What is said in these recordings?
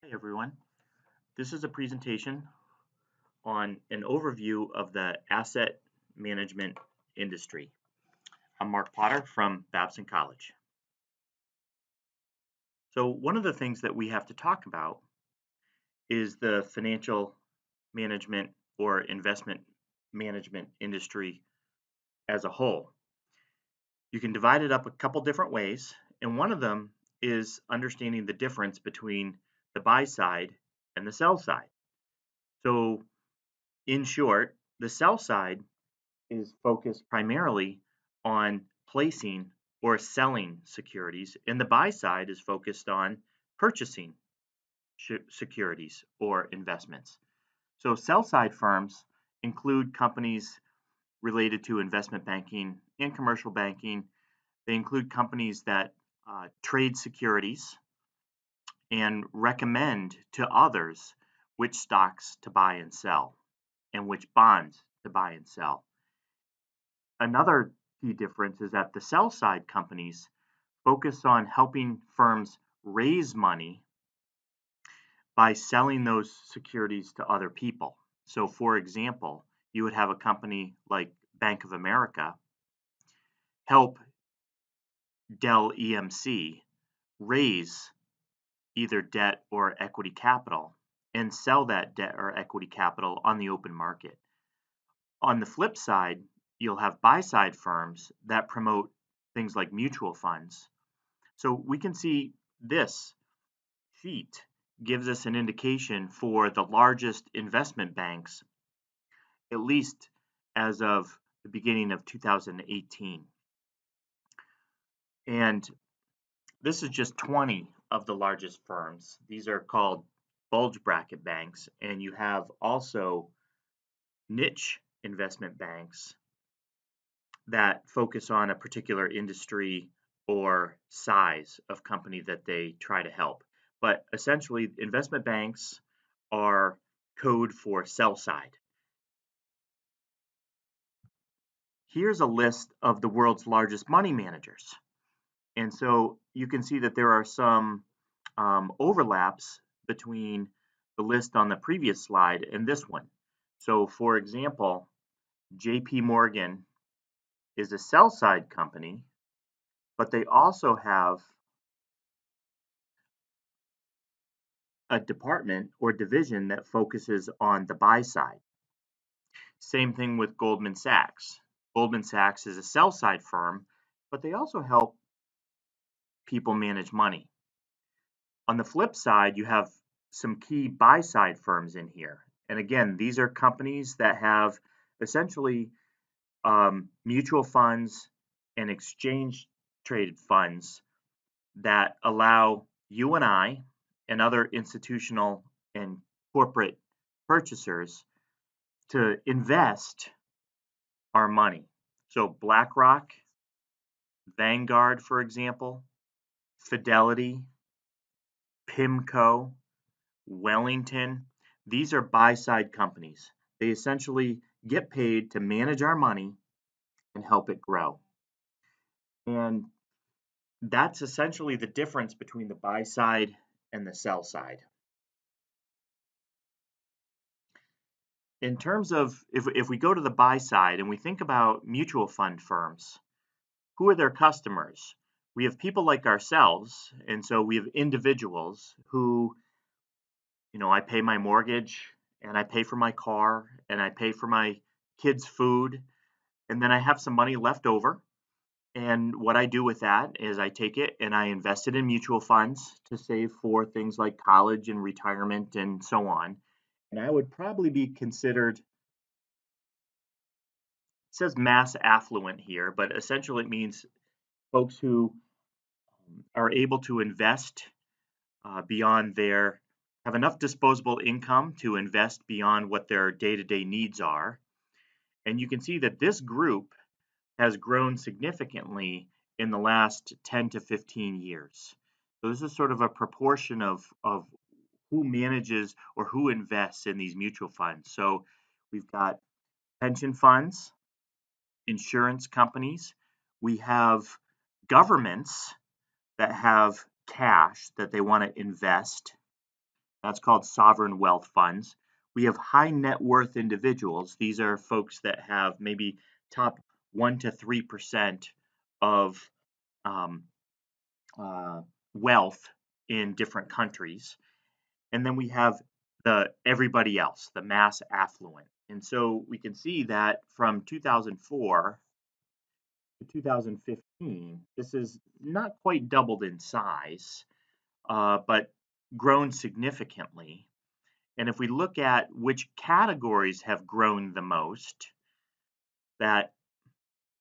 Hey everyone, this is a presentation on an overview of the asset management industry. I'm Mark Potter from Babson College. So one of the things that we have to talk about is the financial management or investment management industry as a whole. You can divide it up a couple different ways, and one of them is understanding the difference between the buy side and the sell side. So in short, the sell side is focused primarily on placing or selling securities, and the buy side is focused on purchasing securities or investments. So, sell side firms include companies related to investment banking and commercial banking. They include companies that trade securities and recommend to others which stocks to buy and sell and which bonds to buy and sell. Another key difference is that the sell side companies focus on helping firms raise money by selling those securities to other people. So, for example, you would have a company like Bank of America help Dell EMC raise either debt or equity capital and sell that debt or equity capital on the open market. On the flip side, you'll have buy side firms that promote things like mutual funds. So we can see this sheet gives us an indication for the largest investment banks, at least as of the beginning of 2018. And this is just 20 of the largest firms. These are called bulge bracket banks, and you have also niche investment banks that focus on a particular industry or size of company that they try to help. But essentially, investment banks are code for sell side. Here's a list of the world's largest money managers. And so you can see that there are some overlaps between the list on the previous slide and this one. So, for example, JP Morgan is a sell side company, but they also have a department or division that focuses on the buy side. Same thing with Goldman Sachs. Goldman Sachs is a sell side firm, but they also help people manage money. On the flip side, you have some key buy side firms in here. And again, these are companies that have essentially mutual funds and exchange traded funds that allow you and I and other institutional and corporate purchasers to invest our money. So BlackRock, Vanguard, for example, Fidelity, PIMCO, Wellington, these are buy side companies. They essentially get paid to manage our money and help it grow. And that's essentially the difference between the buy side and the sell side. In terms of if we go to the buy side and we think about mutual fund firms, who are their customers? We have people like ourselves, and so we have individuals who, I pay my mortgage and I pay for my car and I pay for my kids' food, and then I have some money left over. And what I do with that is I take it and I invest it in mutual funds to save for things like college and retirement and so on. And I would probably be considered, it says mass affluent here, but essentially it means folks who are able to invest beyond their, have enough disposable income to invest beyond what their day to day needs are. And you can see that this group has grown significantly in the last 10 to 15 years. So this is sort of a proportion of who manages or who invests in these mutual funds. So we've got pension funds, insurance companies, we have governments that have cash that they want to invest, That's called sovereign wealth funds. We have high net worth individuals. These are folks that have maybe top 1 to 3% of um, uh, wealth in different countries. And then we have the everybody else, the mass affluent. And so we can see that from 2004 to 2015, this is not quite doubled in size, but grown significantly. And if we look at which categories have grown the most, that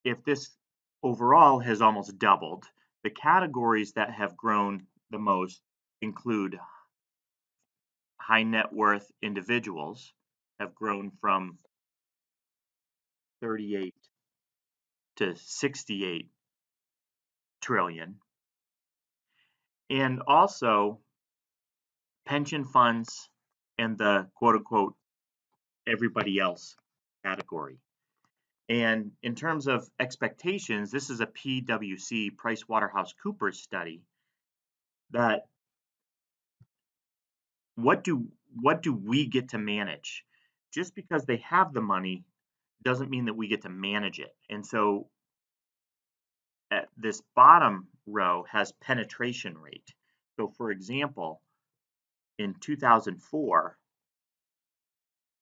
if this overall has almost doubled, the categories that have grown the most include high net worth individuals have grown from 38 to 68 trillion. And also pension funds and the quote unquote everybody else category. And in terms of expectations, this is a PwC PricewaterhouseCoopers study that what do we get to manage? Just because they have the money doesn't mean that we get to manage it. And so this bottom row has penetration rate. So for example, in 2004,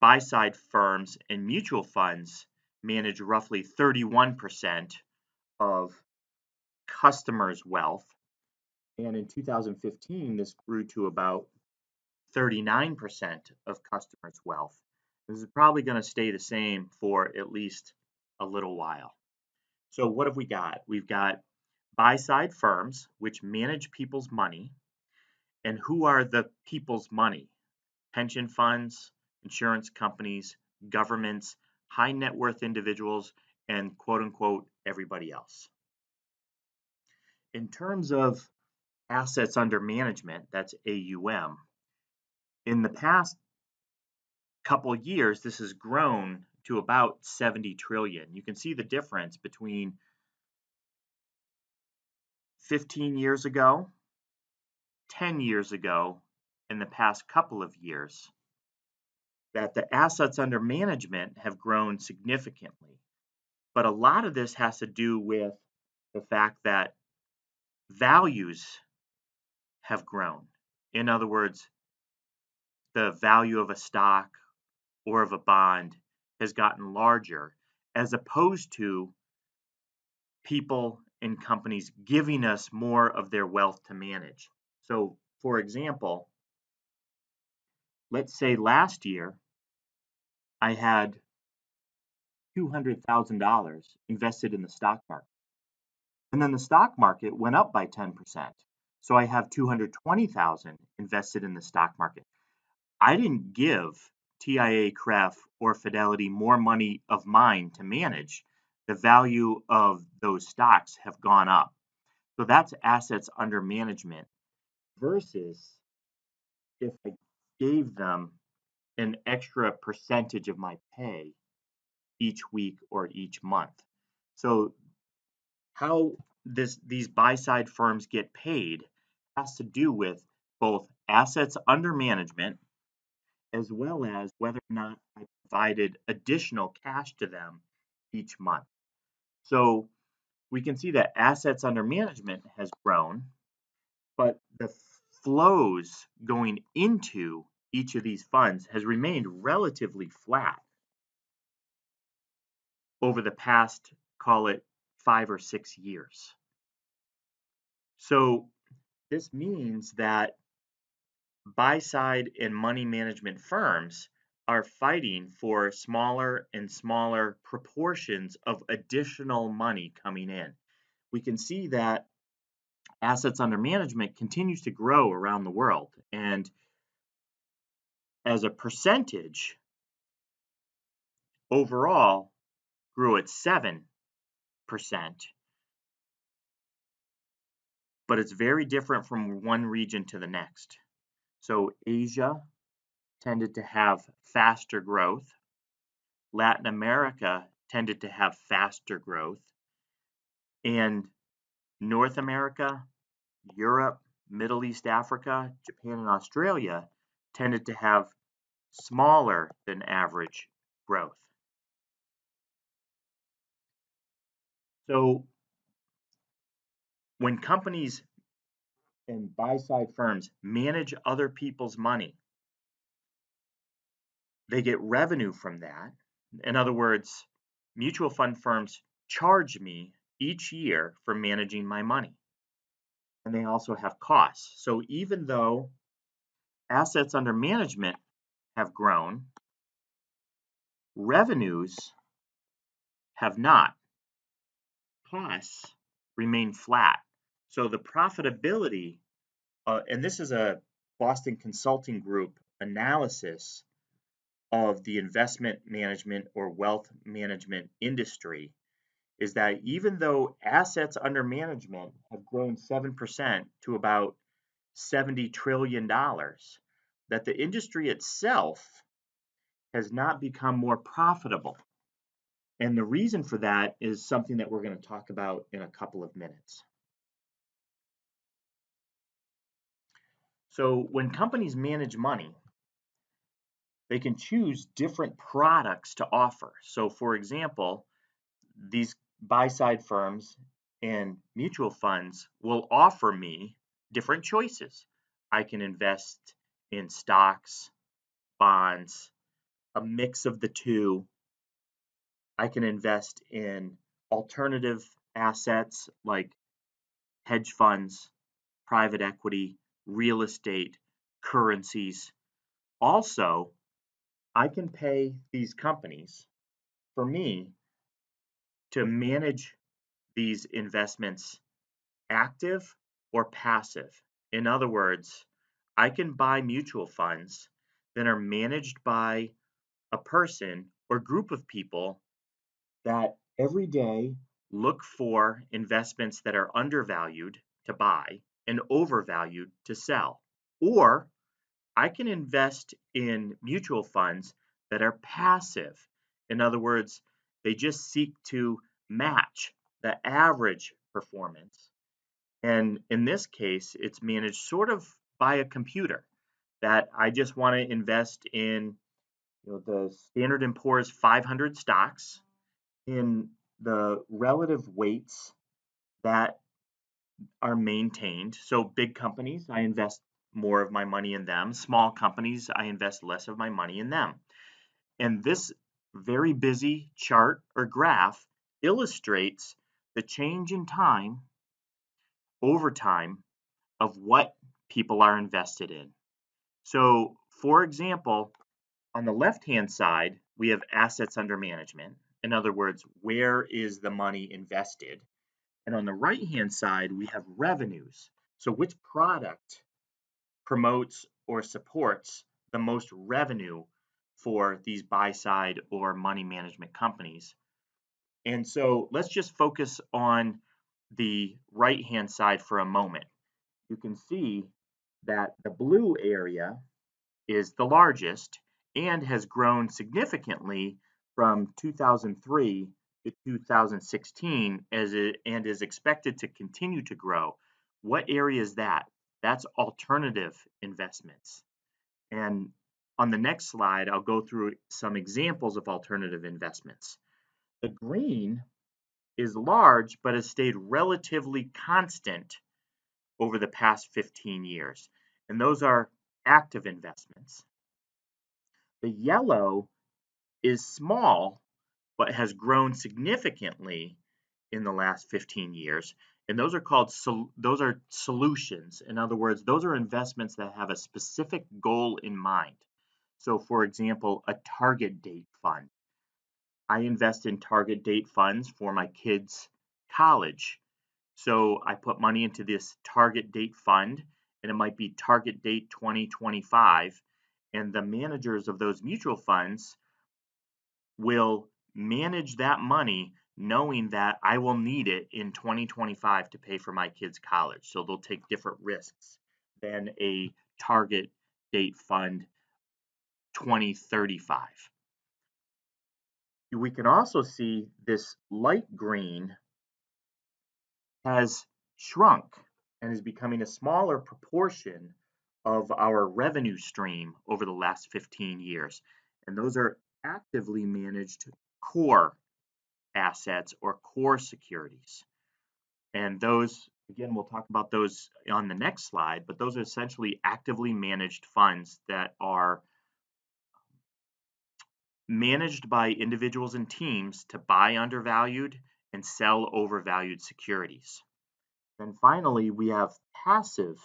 buy-side firms and mutual funds manage roughly 31% of customers' wealth. And in 2015, this grew to about 39% of customers' wealth. This is probably going to stay the same for at least a little while. So what have we got? We've got buy-side firms, which manage people's money. And who are the people's money? Pension funds, insurance companies, governments, high net worth individuals, and quote unquote, everybody else. In terms of assets under management, that's AUM, in the past couple years, this has grown to about 70 trillion. You can see the difference between 15 years ago, 10 years ago, and the past couple of years, that the assets under management have grown significantly. But a lot of this has to do with the fact that values have grown. In other words, the value of a stock or of a bond has gotten larger, as opposed to people and companies giving us more of their wealth to manage. So, for example, let's say last year I had $200,000 invested in the stock market. And then the stock market went up by 10%. So I have 220,000 invested in the stock market. I didn't give TIAA, CREF, or Fidelity more money of mine to manage. The value of those stocks have gone up. So that's assets under management versus if I gave them an extra percentage of my pay each week or each month. So how these buy-side firms get paid has to do with both assets under management as well as whether or not I provided additional cash to them each month. So we can see that assets under management has grown, but the flows going into each of these funds has remained relatively flat over the past, call it 5 or 6 years. So this means that buy-side and money management firms are fighting for smaller and smaller proportions of additional money coming in. We can see that assets under management continues to grow around the world, and as a percentage, overall grew at 7%, but it's very different from one region to the next. So Asia tended to have faster growth. Latin America tended to have faster growth. And North America, Europe, Middle East, Africa, Japan, and Australia tended to have smaller than average growth. So when companies and buy-side firms manage other people's money, they get revenue from that. In other words, mutual fund firms charge me each year for managing my money. And they also have costs. So even though assets under management have grown, revenues have not. Costs remain flat. So the profitability, and this is a Boston Consulting Group analysis of the investment management or wealth management industry, is that even though assets under management have grown 7% to about $70 trillion, that the industry itself has not become more profitable. And the reason for that is something that we're going to talk about in a couple of minutes. So when companies manage money, they can choose different products to offer. So for example, these buy-side firms and mutual funds will offer me different choices. I can invest in stocks, bonds, a mix of the two. I can invest in alternative assets like hedge funds, private equity, real estate, currencies. Also, I can pay these companies for me to manage these investments active or passive. In other words, I can buy mutual funds that are managed by a person or group of people that every day look for investments that are undervalued to buy and overvalued to sell. Or I can invest in mutual funds that are passive. In other words, they just seek to match the average performance. And in this case, it's managed sort of by a computer that I just want to invest in the Standard & Poor's 500 stocks in the relative weights that are maintained. So big companies, I invest more of my money in them. Small companies, I invest less of my money in them. And this very busy chart or graph illustrates the change in time over time of what people are invested in. So, for example, on the left-hand side, we have assets under management. In other words, where is the money invested? And on the right-hand side, we have revenues. So which product promotes or supports the most revenue for these buy-side or money management companies? And so let's just focus on the right-hand side for a moment. You can see that the blue area is the largest and has grown significantly from 2003 to 2016 and is expected to continue to grow. What area is that? That's alternative investments. And on the next slide, I'll go through some examples of alternative investments. The green is large, but has stayed relatively constant over the past 15 years. And those are active investments. The yellow is small, but has grown significantly in the last 15 years. And those are called those are solutions. In other words, those are investments that have a specific goal in mind. So for example, a target date fund. I invest in target date funds for my kids' college. So I put money into this target date fund, and it might be target date 2025. And the managers of those mutual funds will manage that money knowing that I will need it in 2025 to pay for my kids' college. So they'll take different risks than a target date fund 2035. We can also see this light green has shrunk and is becoming a smaller proportion of our revenue stream over the last 15 years. And those are actively managed core assets or core securities. And those, again, we'll talk about those on the next slide, but those are essentially actively managed funds that are managed by individuals and teams to buy undervalued and sell overvalued securities. Then finally, we have passive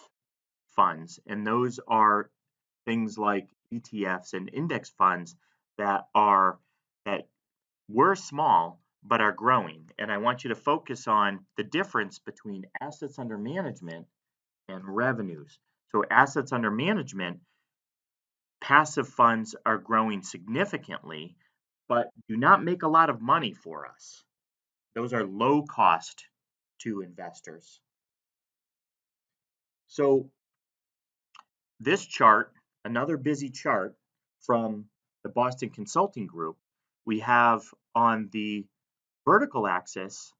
funds, and those are things like ETFs and index funds that were small but are growing. And I want you to focus on the difference between assets under management and revenues. So assets under management, passive funds are growing significantly, but do not make a lot of money for us. Those are low cost to investors. So this chart, another busy chart from the Boston Consulting Group, we have on the vertical axis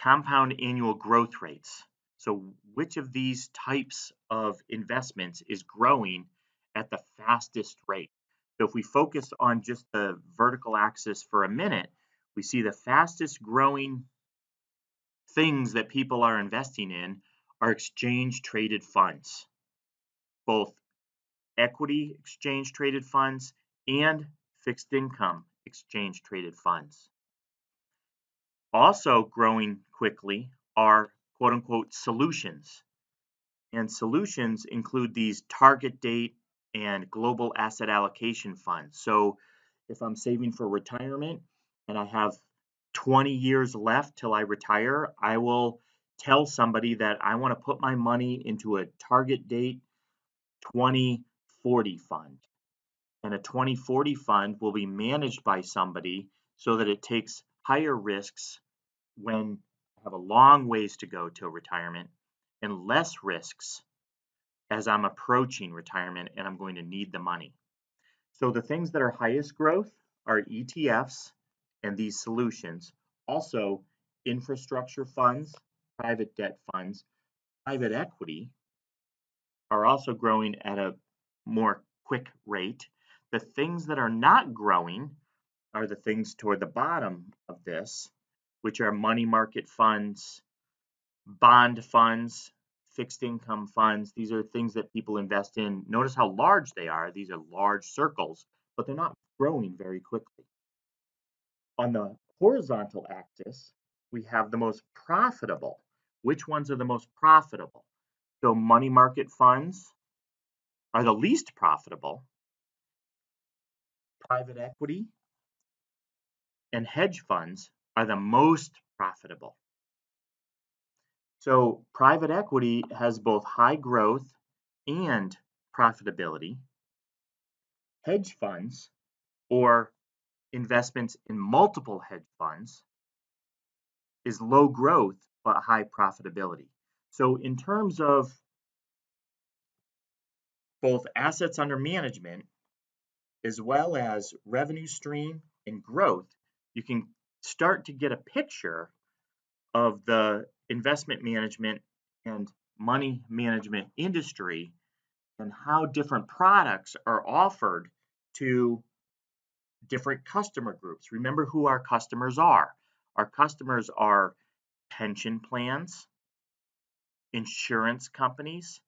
compound annual growth rates. So which of these types of investments is growing at the fastest rate? So if we focus on just the vertical axis for a minute, we see the fastest growing things that people are investing in are exchange traded funds, both equity exchange traded funds and fixed income exchange traded funds. Also growing quickly are quote unquote solutions. And solutions include these target date and global asset allocation funds. So if I'm saving for retirement and I have 20 years left till I retire, I will tell somebody that I want to put my money into a target date 2040 fund. And a 2040 fund will be managed by somebody so that it takes higher risks when I have a long ways to go till retirement and less risks as I'm approaching retirement and I'm going to need the money. So the things that are highest growth are ETFs and these solutions. Also, infrastructure funds, private debt funds, private equity are also growing at a more quick rate. The things that are not growing are the things toward the bottom of this, which are money market funds, bond funds, fixed income funds. These are things that people invest in. Notice how large they are. These are large circles, but they're not growing very quickly. On the horizontal axis, we have the most profitable. Which ones are the most profitable? So money market funds are the least profitable. Private equity and hedge funds are the most profitable. So private equity has both high growth and profitability. Hedge funds, or investments in multiple hedge funds, is low growth but high profitability. So in terms of both assets under management as well as revenue stream and growth, you can start to get a picture of the investment management and money management industry and how different products are offered to different customer groups. Remember who our customers are. Our customers are pension plans, insurance companies,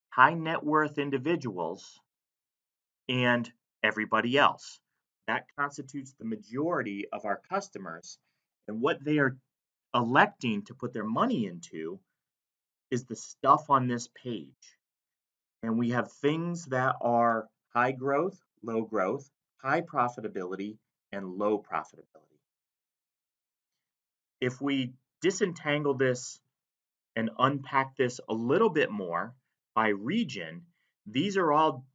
high net worth individuals, and everybody else. That constitutes the majority of our customers. And what they are electing to put their money into is the stuff on this page. And we have things that are high growth, low growth, high profitability, and low profitability. If we disentangle this and unpack this a little bit more by region, these are all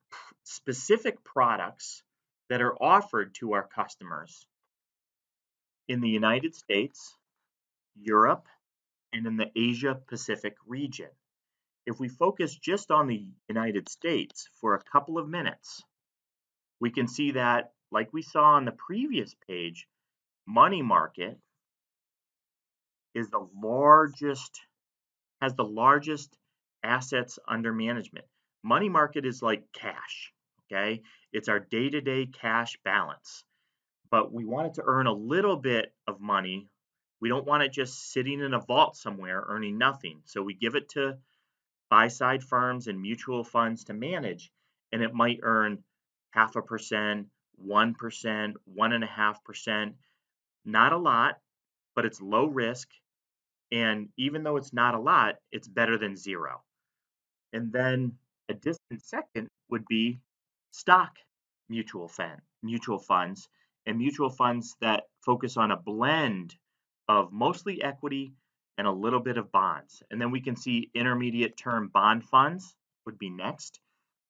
specific products that are offered to our customers in the United States, Europe, and in the Asia Pacific region. If we focus just on the United States for a couple of minutes, we can see that, like we saw on the previous page, money market is has the largest assets under management. Money market is like cash, okay? It's our day-to-day cash balance, but we want it to earn a little bit of money. We don't want it just sitting in a vault somewhere earning nothing. So we give it to buy-side firms and mutual funds to manage, and it might earn 0.5%, 1%, 1.5%. Not a lot, but it's low risk. And even though it's not a lot, it's better than zero. And then a distant second would be stock mutual funds, and mutual funds that focus on a blend of mostly equity and a little bit of bonds. And then we can see intermediate term bond funds would be next.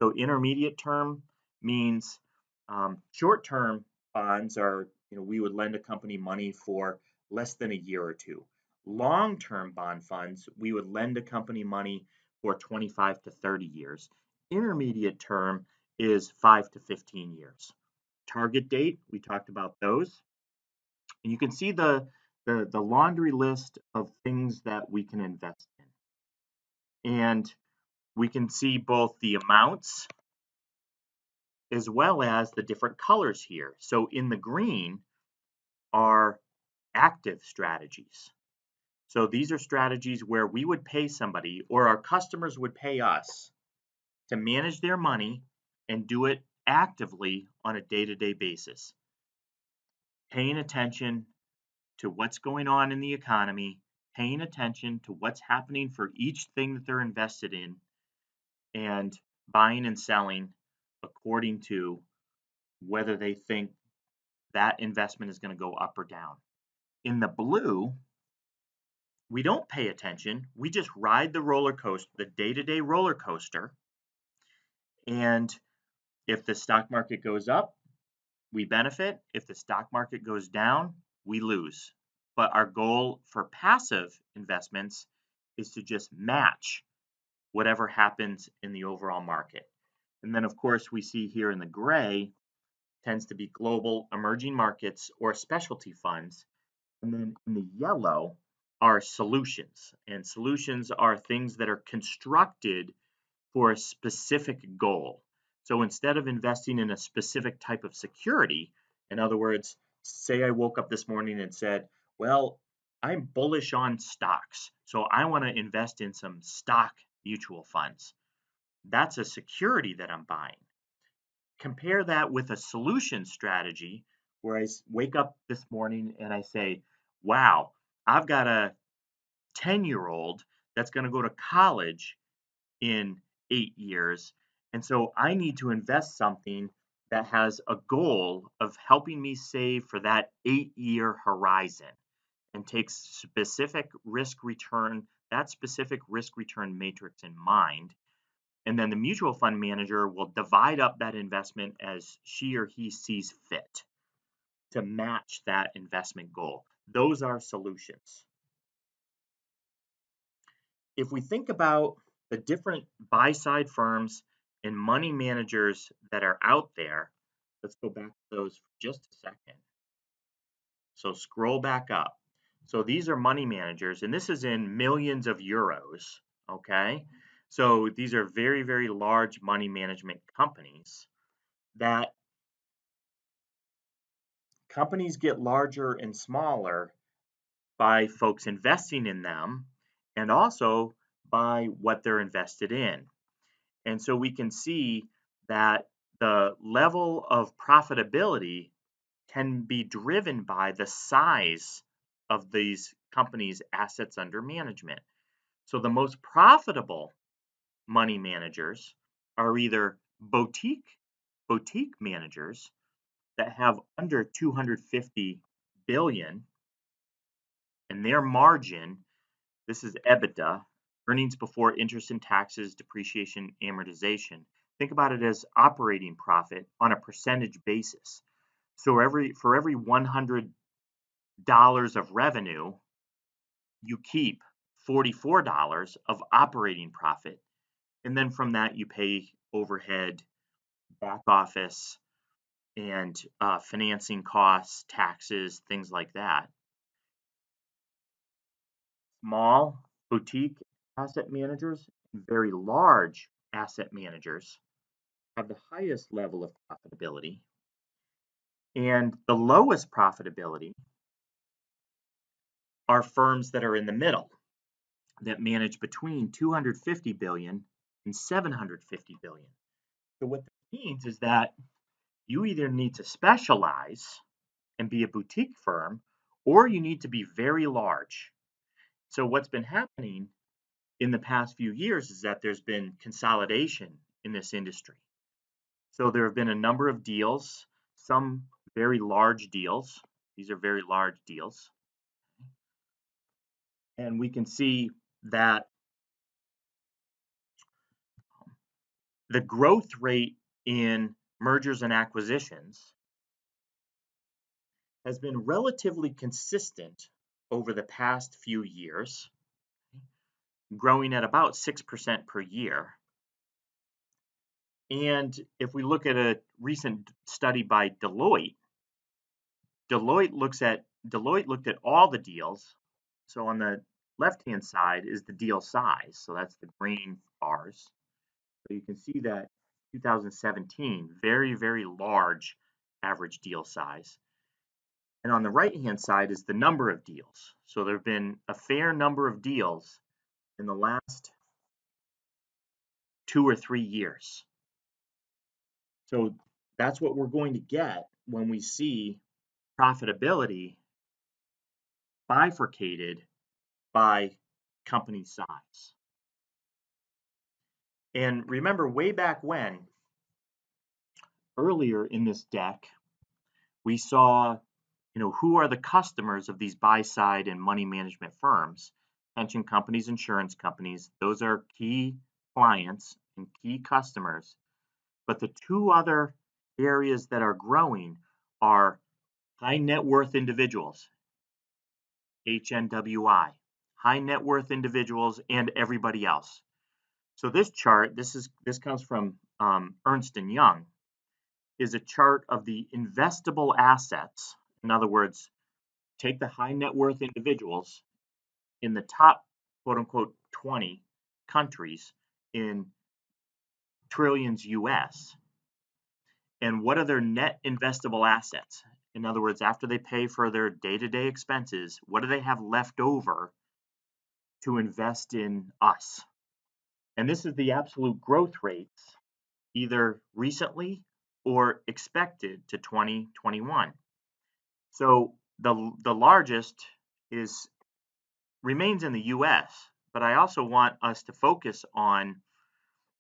So intermediate term means short term bonds are, we would lend a company money for less than a year or two. Long term bond funds, we would lend a company money for 25 to 30 years. Intermediate term is 5 to 15 years. Target date, we talked about those. And you can see the laundry list of things that we can invest in. And we can see both the amounts as well as the different colors here. So in the green are active strategies. So these are strategies where we would pay somebody or our customers would pay us to manage their money and do it actively on a day-to-day basis, paying attention to what's going on in the economy, paying attention to what's happening for each thing that they're invested in, and buying and selling according to whether they think that investment is going to go up or down. In the blue, we don't pay attention. We just ride the roller coaster, the day-to-day roller coaster. And if the stock market goes up, we benefit. If the stock market goes down, we lose. But our goal for passive investments is to just match whatever happens in the overall market. And then, of course, we see here in the gray tends to be global emerging markets or specialty funds. And then in the yellow are solutions. And solutions are things that are constructed for a specific goal. So instead of investing in a specific type of security, in other words, say I woke up this morning and said, well, I'm bullish on stocks, so I want to invest in some stock mutual funds. That's a security that I'm buying. Compare that with a solution strategy where I wake up this morning and I say, wow, I've got a 10-year-old that's going to go to college in 8 years. And so I need to invest something that has a goal of helping me save for that 8-year horizon and takes specific that specific risk return matrix in mind. And then the mutual fund manager will divide up that investment as she or he sees fit to match that investment goal. Those are solutions. If we think about the different buy-side firms and money managers that are out there, let's go back to those for just a second. So scroll back up. So these are money managers, and this is in millions of euros, okay? So these are very, very large money management companies that companies get larger and smaller by folks investing in them and also by what they're invested in. And so we can see that the level of profitability can be driven by the size of these companies' assets under management. So the most profitable money managers are either boutique managers that have under 250 billion, and their margin, this is EBITDA, earnings before interest and taxes, depreciation, amortization. Think about it as operating profit on a percentage basis. So for every $100 of revenue, you keep $44 of operating profit. And then from that, you pay overhead, back office, and financing costs, taxes, things like that. Small boutique asset managers and very large asset managers have the highest level of profitability, and the lowest profitability are firms that are in the middle that manage between 250 billion and 750 billion. So what that means is that you either need to specialize and be a boutique firm, or you need to be very large. So what's been happening in the past few years is that there's been consolidation in this industry. So there have been a number of deals, some very large deals. These are very large deals. And we can see that the growth rate in mergers and acquisitions has been relatively consistent over the past few years, growing at about 6% per year. And if we look at a recent study by Deloitte, Deloitte looked at all the deals. So on the left-hand side is the deal size. So that's the green bars. So you can see that 2017, very, very large average deal size. And on the right-hand side is the number of deals. So there have been a fair number of deals in the last 2 or 3 years. So that's what we're going to get when we see profitability bifurcated by company size. And remember, way back when, earlier in this deck, we saw, who are the customers of these buy-side and money management firms? Pension companies, insurance companies, those are key clients and key customers. But the two other areas that are growing are high net worth individuals, HNWI, high net worth individuals, and everybody else. So this chart, this comes from Ernst & Young, is a chart of the investable assets. In other words, take the high net worth individuals in the top, quote unquote, 20 countries in trillions US, and what are their net investable assets? In other words, after they pay for their day-to-day expenses, what do they have left over to invest in us? And this is the absolute growth rates, either recently or expected to 2021. So the largest remains in the US, but I also want us to focus on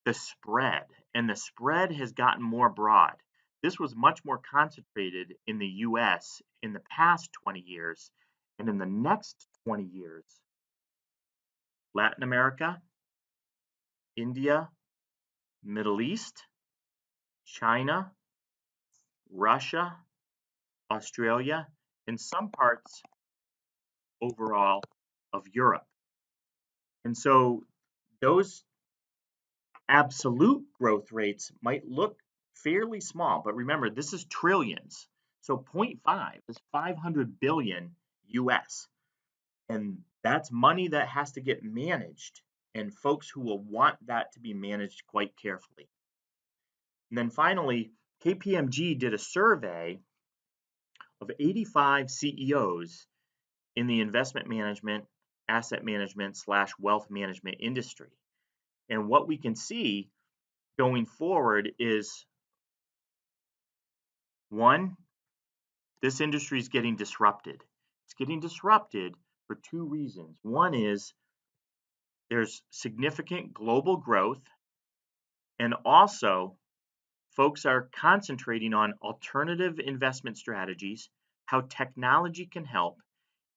the spread, and the spread has gotten more broad. This was much more concentrated in the US in the past 20 years, and in the next 20 years, Latin America, India, Middle East, China, Russia, Australia, and some parts overall of Europe. And so those absolute growth rates might look fairly small, but remember, this is trillions. So 0.5 is 500 billion US. And that's money that has to get managed, and folks who will want that to be managed quite carefully. And then finally, KPMG did a survey of 85 CEOs in the investment management, asset management / wealth management industry. And what we can see going forward is, one, this industry is getting disrupted. It's getting disrupted for two reasons. One is there's significant global growth, and also folks are concentrating on alternative investment strategies, how technology can help,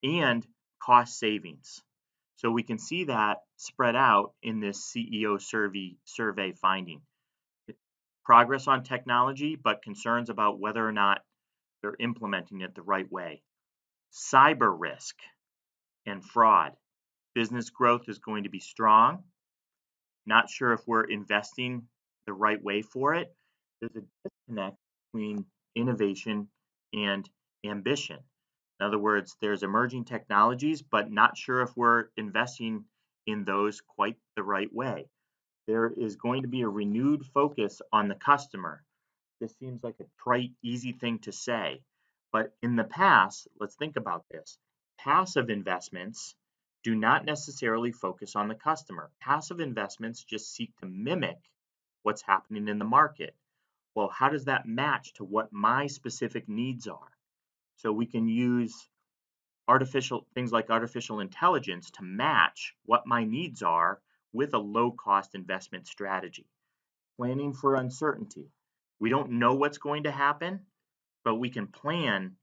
and cost savings. So we can see that spread out in this CEO survey finding. Progress on technology, but concerns about whether or not they're implementing it the right way. Cyber risk and fraud. Business growth is going to be strong. Not sure if we're investing the right way for it. There's a disconnect between innovation and ambition. In other words, there's emerging technologies, but not sure if we're investing in those quite the right way. There is going to be a renewed focus on the customer. This seems like a trite, easy thing to say, but in the past, let's think about this. Passive investments do not necessarily focus on the customer. Passive investments just seek to mimic what's happening in the market. Well, how does that match to what my specific needs are? So we can use artificial things like artificial intelligence to match what my needs are with a low cost investment strategy. Planning for uncertainty. We don't know what's going to happen, but we can plan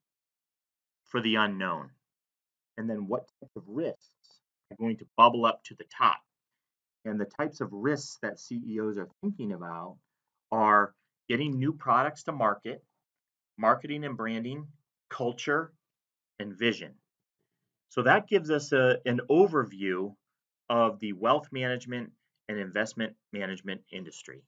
for the unknown. And then what types of risks are going to bubble up to the top? And the types of risks that CEOs are thinking about are getting new products to market, marketing and branding, culture, and vision. So that gives us an overview of the wealth management and investment management industry.